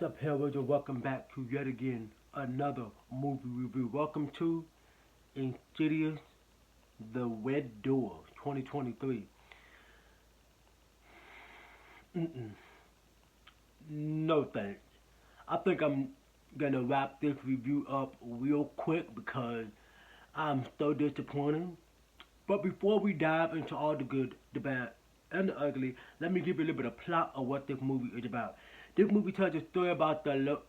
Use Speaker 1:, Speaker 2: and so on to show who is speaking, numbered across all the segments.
Speaker 1: up, Hellraisers, and welcome back to yet again another movie review. Welcome to Insidious, The Red Door, 2023. No thanks. I think I'm gonna wrap this review up real quick because I'm so disappointed. But before we dive into all the good, the bad, and the ugly, let me give you a little bit of plot of what this movie is about. This movie tells a story about the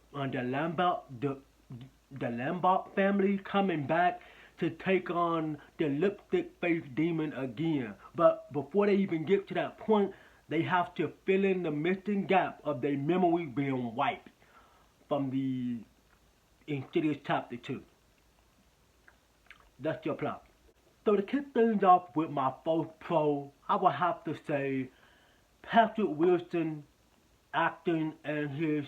Speaker 1: Lambert family coming back to take on the lipstick face demon again. But before they even get to that point, they have to fill in the missing gap of their memory being wiped from the Insidious Chapter 2. That's your plot. So to kick things off with my first pro, I would have to say Patrick Wilson acting and his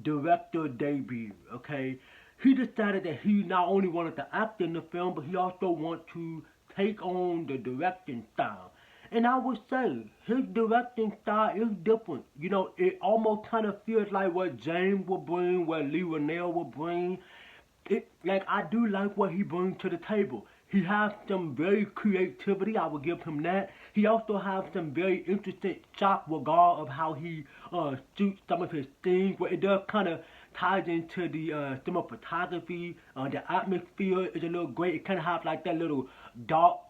Speaker 1: director debut, okay? He decided that he not only wanted to act in the film, but he also wanted to take on the directing style. And I would say his directing style is different. You know, it almost kind of feels like what James would bring, what Lee Rennell would bring. I do like what he brings to the table. He has some very creativity, I will give him that. He also has some very interesting shots regard of how he shoots some of his scenes, where it does kind of ties into the cinematography. The atmosphere is a little great. It kind of has like that little dark,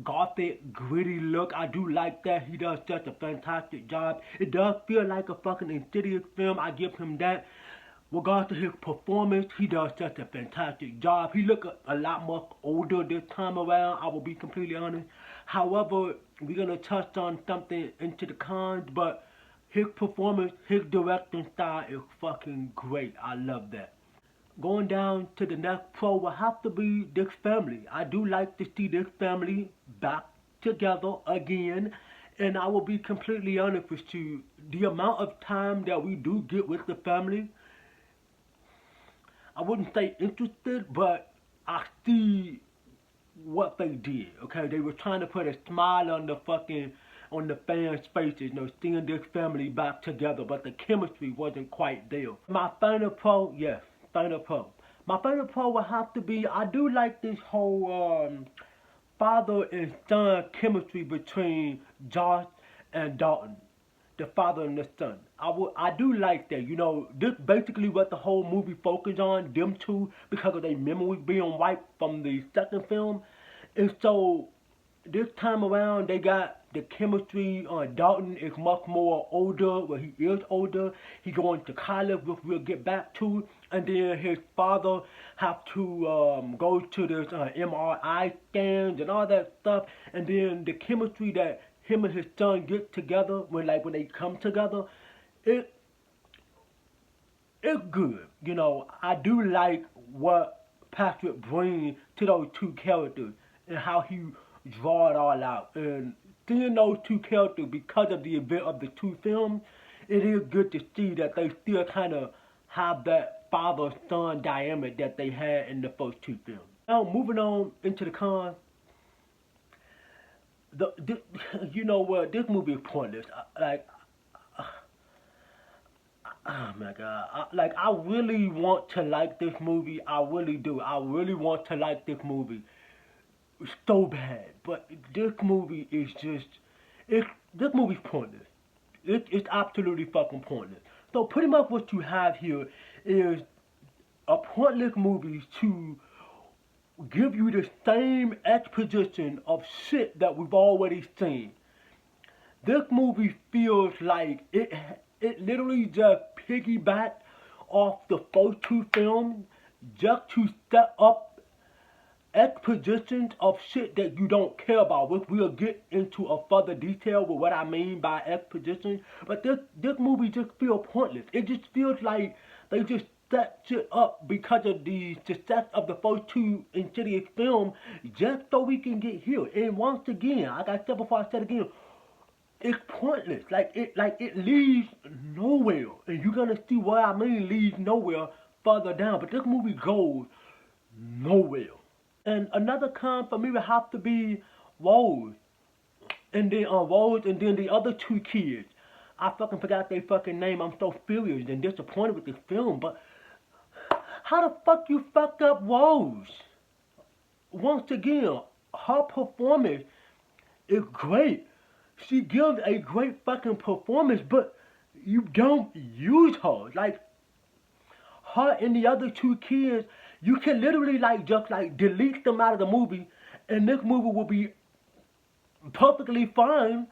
Speaker 1: gothic, gritty look. I do like that. He does such a fantastic job. It does feel like a fucking Insidious film. I give him that. Regarding his performance, he does such a fantastic job. He looks a lot more older this time around, I will be completely honest. However, we're going to touch on something into the cons, but his performance, his directing style is fucking great. I love that. Going down to the next pro will have to be this family. I do like to see this family back together again. And I will be completely honest with you, the amount of time that we do get with the family, I wouldn't say interested, but I see what they did, okay? They were trying to put a smile on the fans' faces, you know, seeing this family back together, but the chemistry wasn't quite there. My final pro, yes, final pro. My final pro would have to be, I do like this whole father and son chemistry between Josh and Dalton. The father and the son. I do like that. You know, this basically what the whole movie focused on, them two, because of their memory being wiped from the second film. And so, this time around, they got the chemistry. Dalton is much more older, well, he is older. He going to college, which we'll get back to. And then his father have to go to this MRI scans and all that stuff. And then the chemistry that him and his son get together when they come together, it's good. You know, I do like what Patrick brings to those two characters and how he draw it all out. And seeing those two characters, because of the event of the two films, it is good to see that they still kind of have that father-son dynamic that they had in the first two films. Now, moving on into the cons. You know what? This movie is pointless. Oh my god! I really want to like this movie. I really do. I really want to like this movie so bad. But this movie is this movie's pointless. It's absolutely fucking pointless. So pretty much what you have here is a pointless movie to give you the same exposition of shit that we've already seen. This movie feels like it literally just piggybacked off the first two films just to set up expositions of shit that you don't care about, which we'll get into a further detail with what I mean by exposition. But this movie just feels pointless. It just feels like they just set shit up because of the success of the first two Insidious films, just so we can get here. And once again, like I said before, I said again, it's pointless. It leads nowhere. And you're gonna see what I mean leads nowhere further down. But this movie goes nowhere. And another con for me would have to be Rose. And then Rose and then the other two kids. I fucking forgot their fucking name. I'm so furious and disappointed with this film. But how the fuck you fucked up Rose? Once again, her performance is great. She gives a great fucking performance, but you don't use her. Like, her and the other two kids, you can literally like just like delete them out of the movie, and this movie will be perfectly fine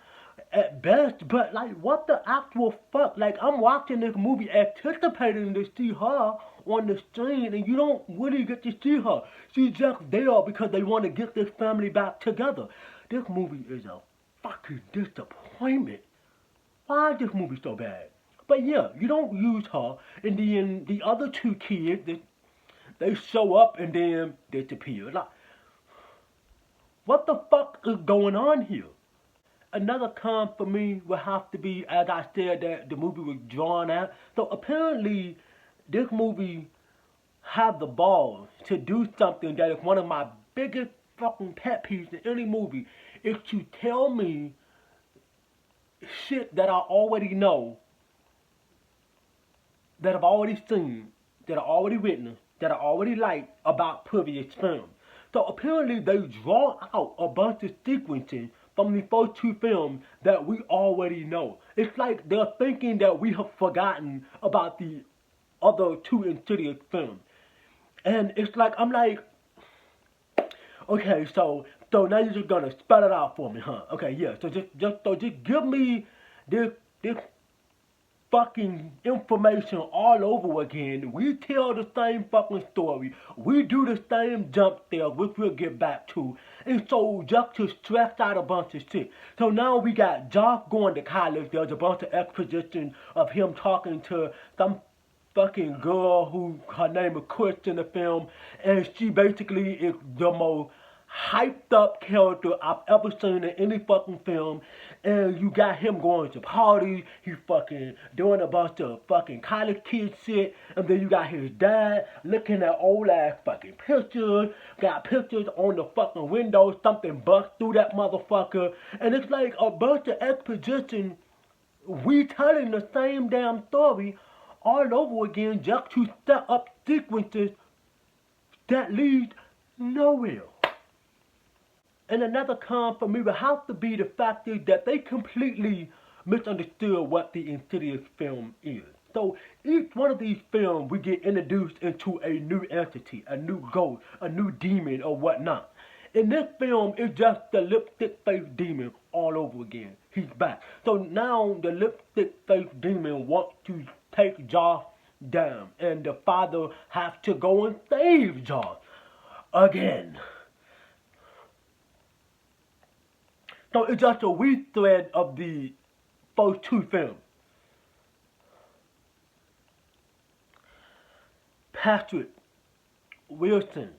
Speaker 1: at best. But like, what the actual fuck? Like, I'm watching this movie anticipating to see her on the screen, and you don't really get to see her. She's just there because they want to get this family back together. This movie is a fucking disappointment. Why is this movie so bad? But yeah, you don't use her, and then the other two kids, they show up and then disappear. Like, what the fuck is going on here? Another con for me would have to be, as I said, that the movie was drawn out. So apparently, this movie had the balls to do something that is one of my biggest fucking pet peeves in any movie, is to tell me shit that I already know, that I've already seen, that I already witnessed, that I already like about previous films. So apparently they draw out a bunch of sequences from the first two films that we already know. It's like they're thinking that we have forgotten about the other two Insidious films. And it's like, I'm like, okay, so now you're just gonna spell it out for me, huh? Okay, yeah, so just give me this fucking information all over again. We tell the same fucking story. We do the same jump there, which we'll get back to. And so just to stress out a bunch of shit. So now we got Josh going to college. There's a bunch of exposition of him talking to some fucking girl who her name is Chris in the film, and she basically is the most hyped up character I've ever seen in any fucking film. And you got him going to parties, he fucking doing a bunch of fucking college kid shit, and then you got his dad looking at old ass fucking pictures, got pictures on the fucking windows, something bust through that motherfucker, and it's like a bunch of exposition retelling the same damn story all over again just to set up sequences that lead nowhere. And another con for me would have to be the fact that they completely misunderstood what the Insidious film is. So each one of these films, we get introduced into a new entity, a new ghost, a new demon or whatnot. In this film, it's just the lipstick-faced demon all over again. He's back. So now the lipstick-faced demon wants to take Josh down, and the father has to go and save Josh again. So it's just a retread of the first two films. Patrick Wilson,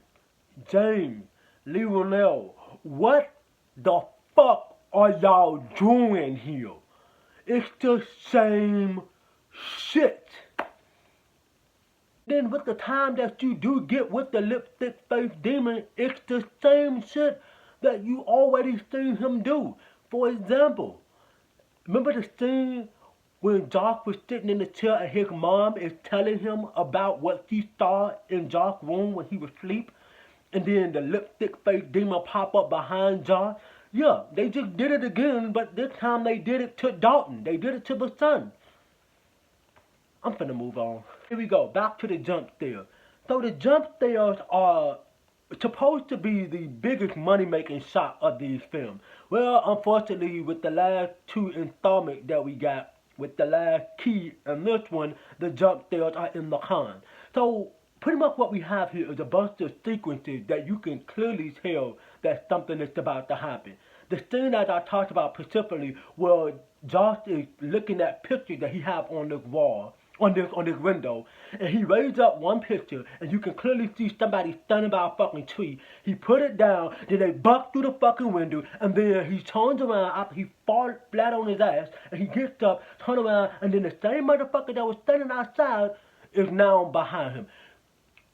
Speaker 1: James Lee Ronell, what the fuck are y'all doing here? It's the same shit. Then with the time that you do get with the lipstick-faced demon, it's the same shit that you already seen him do. For example, remember the scene when Josh was sitting in the chair and his mom is telling him about what she saw in Josh's room when he was asleep, and then the lipstick-faced demon pop up behind Josh? Yeah, they just did it again, but this time they did it to Dalton. They did it to the son. I'm finna move on. Here we go, back to the jump scare. So the jump scares are supposed to be the biggest money-making shot of these films. Well, unfortunately, with the last two installments that we got, with the last key and this one, the jump scares are in the con. So pretty much what we have here is a bunch of sequences that you can clearly tell that something is about to happen. The scene that I talked about specifically, where Josh is looking at pictures that he have on this wall, on this window, and he raised up one picture, and you can clearly see somebody standing by a fucking tree. He put it down, then they buck through the fucking window, and then he turns around after he falls flat on his ass, and he gets up, turns around, and then the same motherfucker that was standing outside is now behind him.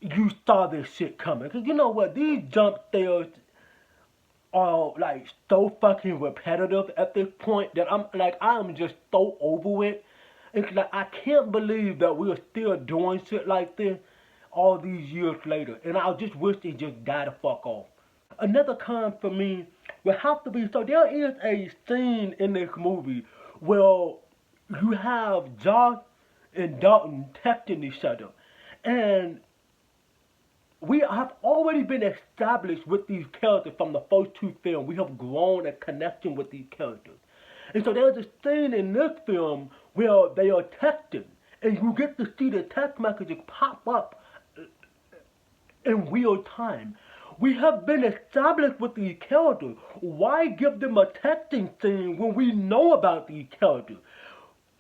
Speaker 1: You saw this shit coming, because you know what, these jump scares are like so fucking repetitive at this point that I'm just so over it. It's like I can't believe that we're still doing shit like this all these years later, and I just wish it just died the fuck off. Another con for me would have to be, so there is a scene in this movie where you have Josh and Dalton texting each other, and we have already been established with these characters from the first two films. We have grown a connection with these characters. And so there's a scene in this film where they are texting, and you get to see the text messages pop up in real time. We have been established with these characters. Why give them a texting scene when we know about these characters?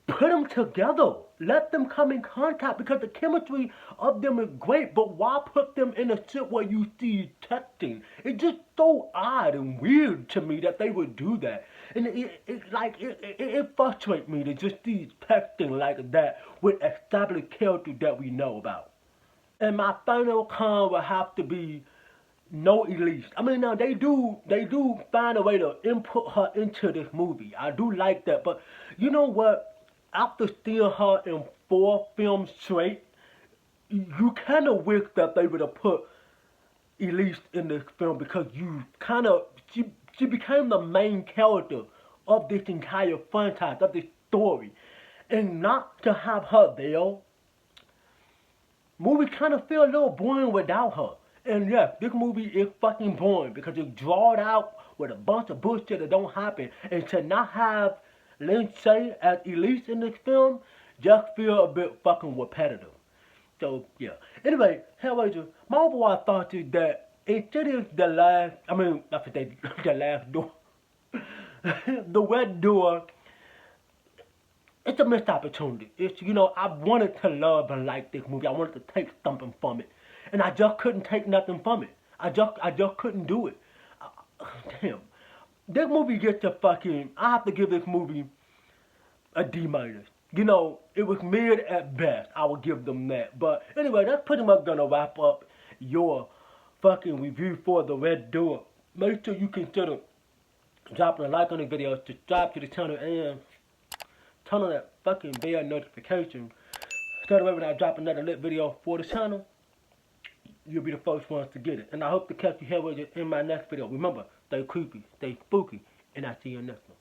Speaker 1: Put them together. Let them come in contact because the chemistry of them is great. But why put them in a shit where you see texting? It's just so odd and weird to me that they would do that. And it frustrates me to just see texting like that with established characters that we know about. And my final con will have to be no Elise. I mean, now they do find a way to input her into this movie. I do like that, but you know what? After seeing her in 4 films straight, you kind of wish that they would have put Elise in this film because she became the main character of this entire franchise, of this story, and not to have her there. Movie kind of feel a little boring without her. And yes, this movie is fucking boring because it's drawn out with a bunch of bullshit that don't happen. And to not have Lindsay as Elise in this film just feel a bit fucking repetitive. So yeah. Anyway, Hellraiser, my overall thought is that Insidious the last, I mean, not the last door, the red door. It's a missed opportunity. It's, I wanted to love and like this movie. I wanted to take something from it, and I just couldn't take nothing from it. I just couldn't do it. Damn, this movie gets a fucking. I have to give this movie a D minus. It was mid at best. I would give them that. But anyway, that's pretty much gonna wrap up your fucking review for the Red Door. Make sure you consider dropping a like on the video, subscribe to the channel, and turn on that fucking bell notification. So that way when I drop another lit video for the channel, you'll be the first ones to get it. And I hope to catch you here in my next video. Remember, stay creepy, stay spooky, and I'll see you in the next one.